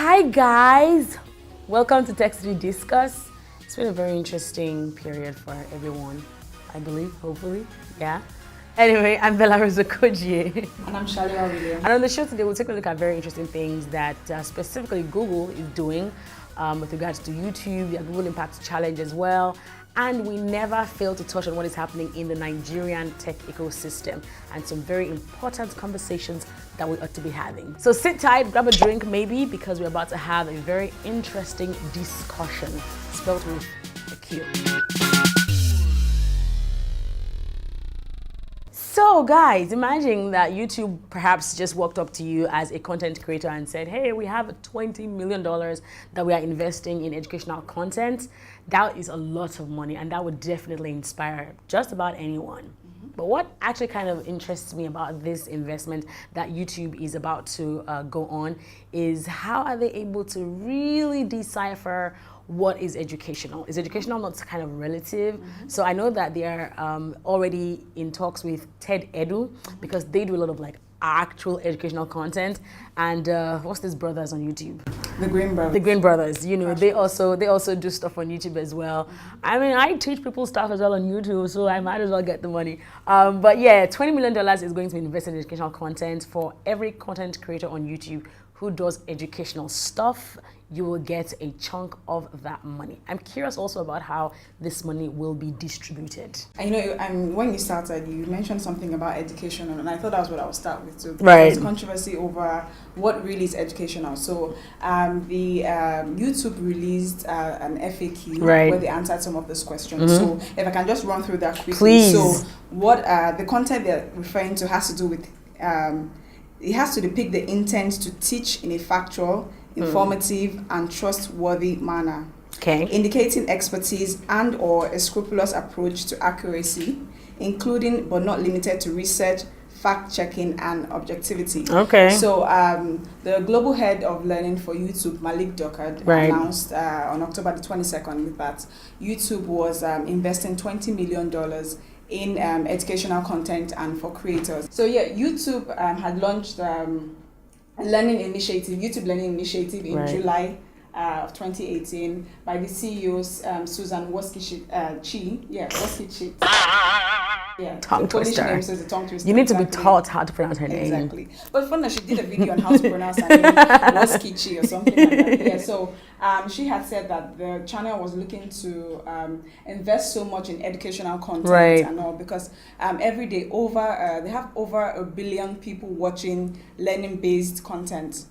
Hi guys, welcome to Text We Discuss. It's been a very interesting period for everyone, I believe, hopefully, yeah. Anyway, I'm Bella Rosa Koji. And I'm Shalia Williams. And on the show today, we'll take a look at very interesting things that specifically Google is doing with regards to YouTube, their Google Impact Challenge as well. And we never fail to touch on what is happening in the Nigerian tech ecosystem and some very important conversations that we ought to be having. So sit tight, grab a drink maybe, because we're about to have a very interesting discussion, spelled with a Q. So guys, imagine that YouTube perhaps just walked up to you as a content creator and said, hey, we have $20 million that we are investing in educational content. That is a lot of money, and that would definitely inspire just about anyone. But what actually kind of interests me about this investment that YouTube is about to go on is how are they able to really decipher what is educational? Is educational not kind of relative? So I know that they are already in talks with TED Edu because they do a lot of like actual educational content. And what's these brothers on YouTube? The Green Brothers. The Green Brothers, you know, they also do stuff on YouTube as well. I mean, I teach people stuff as well on YouTube, so I might as well get the money. But yeah, $20 million is going to be invested in educational content for every content creator on YouTube who does educational stuff. You will get a chunk of that money. I'm curious also about how this money will be distributed. And you know, when you started, you mentioned something about educational, and I thought that was what I would start with too. Right. There's controversy over what really is educational. So the YouTube released an FAQ where they answered some of those questions. So if I can just run through that quickly. Please. So what the content they're referring to has to do with, it has to depict the intent to teach in a factual, informative and trustworthy manner, indicating expertise and or a scrupulous approach to accuracy, including but not limited to research, fact-checking and objectivity. So the global head of learning for YouTube, Malik Duckard, announced on October the 22nd that YouTube was investing $20 million in educational content and for creators. So yeah, YouTube had launched YouTube Learning Initiative in July of 2018 by the CEOs Susan Wojcicki. Tongue twister. Name says a tongue twister. You need to be taught how to pronounce her name. Exactly. But funny, she did a video on how to pronounce her name, Wojcicki or something like that. Yeah. So she had said that the channel was looking to invest so much in educational content and all because every day they have over 1 billion people watching learning-based content.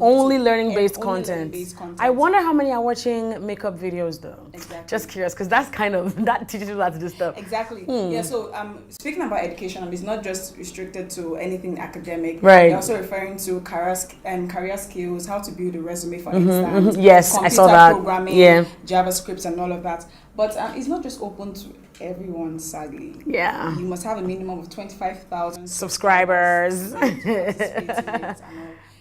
Only learning-based content. I wonder how many are watching makeup videos though. Exactly. Just curious, because that's kind of, that teaches you how to do stuff. Exactly. Yeah, so speaking about education, it's not just restricted to anything academic. Right. They're also referring to career skills, how to build a resume, for instance. Yes, I saw that. Programming, JavaScript and all of that. But it's not just open to everyone, sadly. Yeah. You must have a minimum of 25,000 subscribers.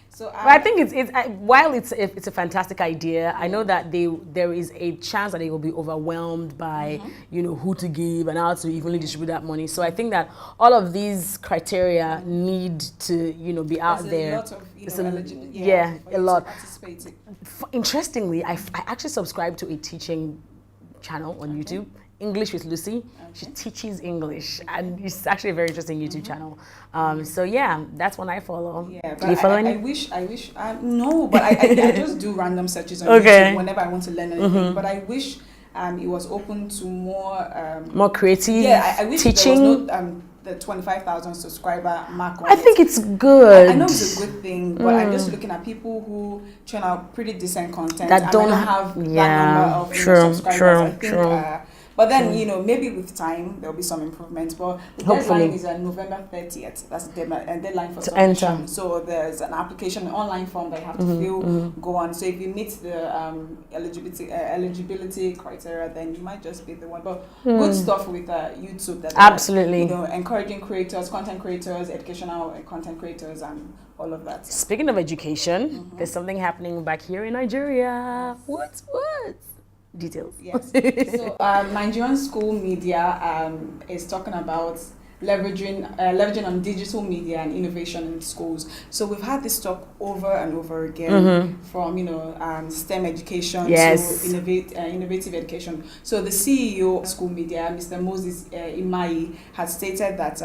So I think it's while it's a fantastic idea, I know that there is a chance that they will be overwhelmed by who to give and how to evenly distribute that money. So I think that all of these criteria need to be out there. There's a lot of a lot. Interestingly, I actually subscribe to a teaching channel on YouTube. English with Lucy. She teaches English, and it's actually a very interesting YouTube channel. So yeah, that's one I follow. Yeah, do you follow any? I wish. No, but I just do random searches on YouTube whenever I want to learn anything. But I wish it was open to more creative. Yeah, I wish teaching. There was no, the 25,000 subscriber mark on I think it's good. I know it's a good thing, but I'm just looking at people who churn out pretty decent content that don't have that number of subscribers. I think, but then, maybe with time, there'll be some improvements. But the deadline is November 30th. That's the deadline for submission. So there's an application, an online form that you have to fill, go on. So if you meet the eligibility criteria, then you might just be the one. But good stuff with YouTube. That absolutely. Encouraging creators, content creators, educational content creators, and all of that. Speaking of education, there's something happening back here in Nigeria. What? Details. Yes. So Nigerian school media is talking about leveraging on digital media and innovation in schools. So we've had this talk over and over again, from STEM education to innovative education. So the CEO of School Media, Mr. Moses Imai, had stated that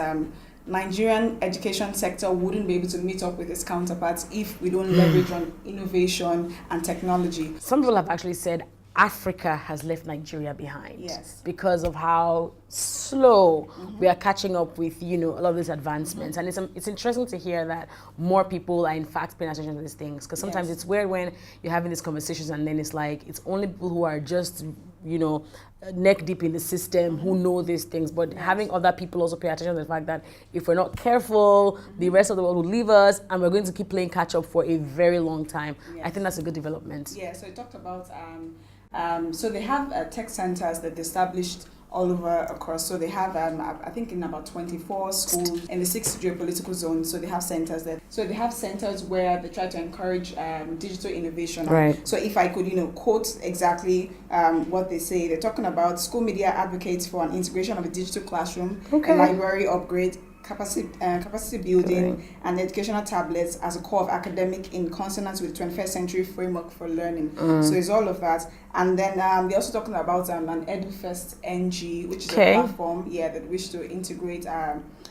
Nigerian education sector wouldn't be able to meet up with its counterparts if we don't leverage on innovation and technology. Some people have actually said Africa has left Nigeria behind, because of how slow we are catching up with, a lot of these advancements. And it's interesting to hear that more people are in fact paying attention to these things, because sometimes it's weird when you're having these conversations and then it's like it's only people who are just neck deep in the system who know these things, but having other people also pay attention to the fact that if we're not careful, the rest of the world will leave us and we're going to keep playing catch up for a very long time. I think that's a good development. Yeah, so it talked about so they have tech centers that they established all over across. So they have, I think, in about 24 schools in the 6 geopolitical zones. So they have centers there. So they have centers where they try to encourage digital innovation. Right. So if I could, quote exactly what they say, they're talking about School Media advocates for an integration of a digital classroom, a library upgrade, capacity building, and educational tablets as a core of academic in consonance with 21st century framework for learning. So it's all of that. And then they're also talking about an EduFirst NG, which is a platform that wish to integrate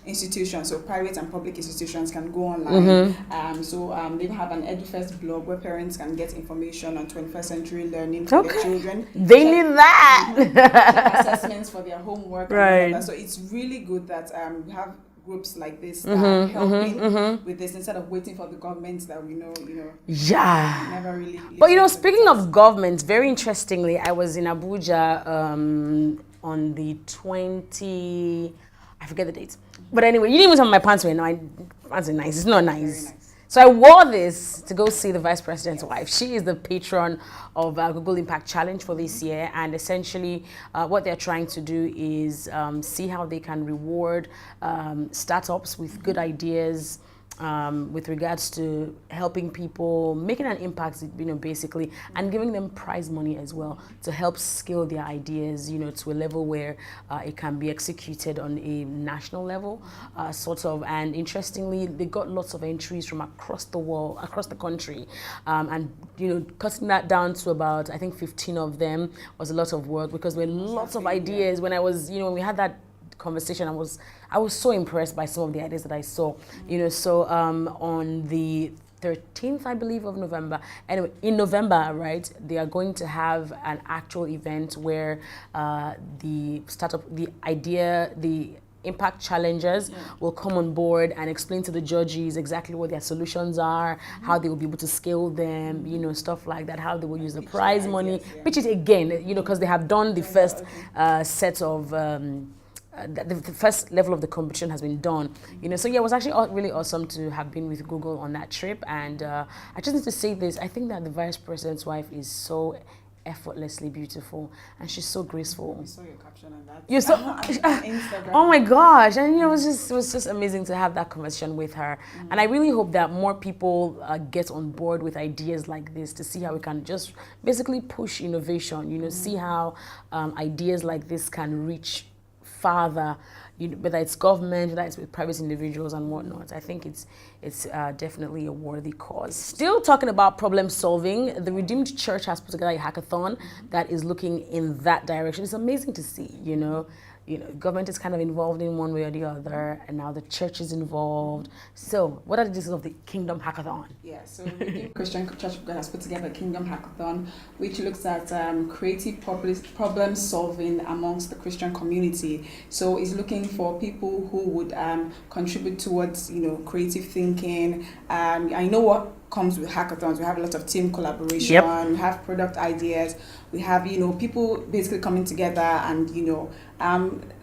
institutions, so private and public institutions can go online. So they have an EduFirst blog where parents can get information on 21st century learning for their children. They need that. Assessments for their homework. And all that. So it's really good that we have groups like this that are helping with this instead of waiting for the government that we know, never really. But speaking of government, very interestingly, I was in Abuja on the I forget the date. But anyway, you didn't even tell me my pants were nice. Pants are nice. It's not nice. So I wore this to go see the Vice President's wife. She is the patron of Google Impact Challenge for this year. And essentially what they're trying to do is see how they can reward startups with good ideas, with regards to helping people, making an impact, basically, and giving them prize money as well to help scale their ideas, to a level where it can be executed on a national level, sort of. And interestingly, they got lots of entries from across the world, across the country, and cutting that down to about, I think, 15 of them was a lot of work, because there were lots of ideas. When I was, when we had that conversation, I was so impressed by some of the ideas that I saw. So on the 13th, I believe, of November. Anyway, in November, right, they are going to have an actual event where the impact challengers will come on board and explain to the judges exactly what their solutions are, how they will be able to scale them, stuff like that, how they will use the prize money, which is, again, because they have done the first set of the first level of the competition has been done, So it was actually really awesome to have been with Google on that trip. And I just need to say this: I think that the Vice President's wife is so effortlessly beautiful, and she's so graceful. We saw your caption on that. You saw on Instagram. Oh my gosh! And it was just amazing to have that conversation with her. And I really hope that more people get on board with ideas like this to see how we can just basically push innovation. See how ideas like this can reach farther, whether it's government, whether it's with private individuals and whatnot. I think it's definitely a worthy cause. Still talking about problem solving, the Redeemed Church has put together a hackathon that is looking in that direction. It's amazing to see, government is kind of involved in one way or the other, and now the church is involved. So what are the details of the Kingdom Hackathon? Yeah, so the Christian Church of God has put together a Kingdom Hackathon, which looks at creative problem solving amongst the Christian community. So it's looking for people who would contribute towards, creative thinking. I know what comes with hackathons. We have a lot of team collaboration, we have product ideas, we have, people basically coming together, and,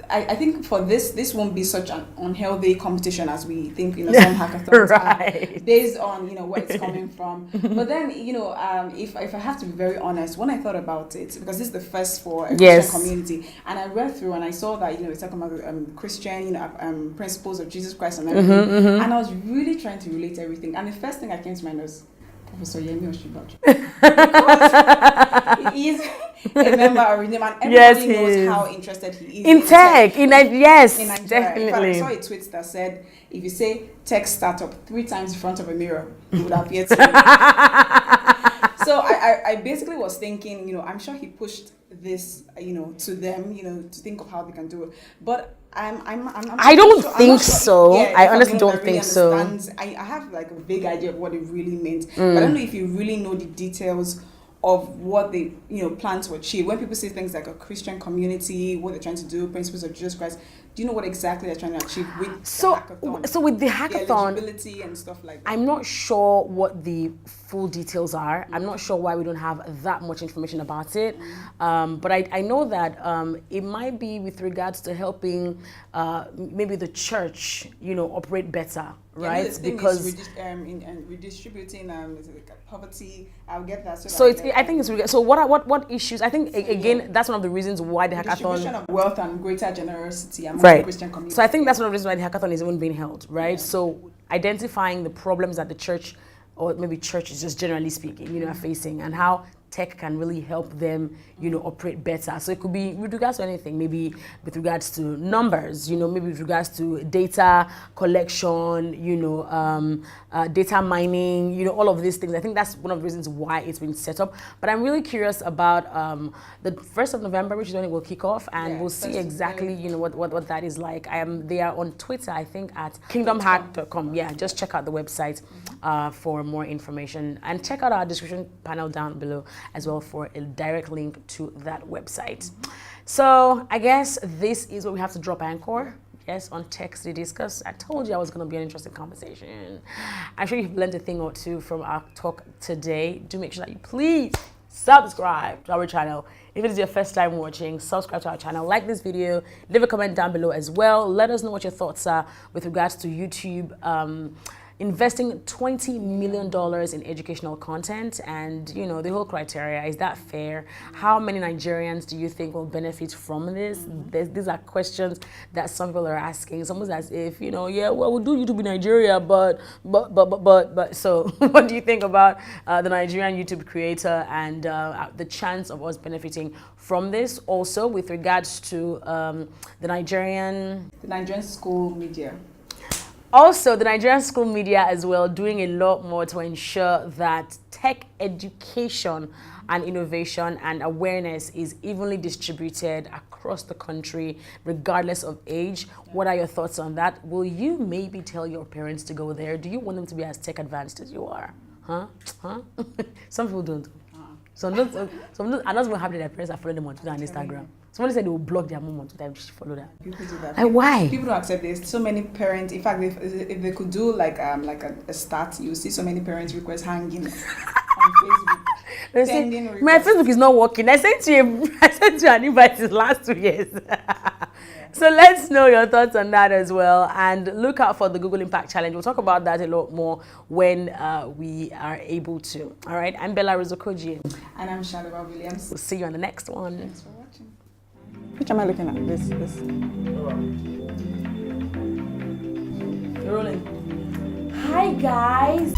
I think for this won't be such an unhealthy competition as we think, some hackathons are, based on, where it's coming from. But then, if I have to be very honest, when I thought about it, because this is the first for a Christian community, and I read through and I saw that, it's talking about Christian, principles of Jesus Christ and everything, and I was really trying to relate everything. And the first thing that came to my nose, Professor Yemi Osinbajo. a member of Redeem, and everybody Yes, he knows is. how interested he is In tech. Yes, in Nigeria. definitely. In fact, I saw a tweet that said, if you say tech startup 3 times in front of a mirror, it would appear to you. So I basically was thinking, I'm sure he pushed this, to them, to think of how they can do it. But I don't think so. Yeah, I honestly don't think so. I have like a big idea of what it really meant, but I don't know if you really know the details of what they plan to achieve. When people say things like a Christian community, what they're trying to do, principles of Jesus Christ, do you know what exactly they're trying to achieve with the hackathon? So with the hackathon, eligibility and stuff like that. I'm not sure what the full details are. I'm not sure why we don't have that much information about it. But I know that it might be with regards to helping maybe the church, operate better, right? Yeah, because in redistributing poverty, I'll get that. I think it's so. What issues? I think again that's one of the reasons why the hackathon. Distribution of wealth and greater generosity among right. the Christian community. So I think that's one of the reasons why the hackathon is even being held, right? Yeah. So identifying the problems that the church, or maybe churches just generally speaking, are facing, and how tech can really help them, operate better. So it could be with regards to anything, maybe with regards to numbers, maybe with regards to data collection, data mining, all of these things. I think that's one of the reasons why it's been set up. But I'm really curious about the 1st of November, which is when it will kick off, and we'll see exactly, what that is like. They are on Twitter, I think, at kingdomhack.com. Yeah, just check out the website for more information, and check out our description panel down below as well for a direct link to that website. So I guess this is where we have to drop anchor. Yes, on Text to Discuss. I told you I was going to be an interesting conversation. I'm sure you've learned a thing or two from our talk today. Do make sure that you please subscribe to our channel. If it is your first time watching, subscribe to our channel, like this video, leave a comment down below as well. Let us know what your thoughts are with regards to YouTube investing $20 million in educational content, and the whole criteria. Is that fair? How many Nigerians do you think will benefit from this? These are questions that some people are asking. It's almost as if, we'll do YouTube in Nigeria, but. So what do you think about the Nigerian YouTube creator and the chance of us benefiting from this? Also, with regards to the Nigerian school media. Also, the Nigerian school media as well doing a lot more to ensure that tech education and innovation and awareness is evenly distributed across the country, regardless of age. What are your thoughts on that? Will you maybe tell your parents to go there? Do you want them to be as tech advanced as you are? Huh? Some people don't. Some are not even happy that their parents are following them on Twitter and Instagram. Somebody said they will block their mom on Twitter if she follow that. People do that. Like, why? People don't accept this. So many parents. In fact, if they could do like a stat, you see so many parents request hanging on Facebook. My Facebook is not working. I sent you an invite the last 2 years. So let's know your thoughts on that as well, and look out for the Google Impact Challenge. We'll talk about that a lot more when we are able to. All right, I'm Bella Rozokoji. And I'm Shaliba Williams. We'll see you on the next one. Thanks for watching. Which am I looking at? This. You're rolling. Hi guys.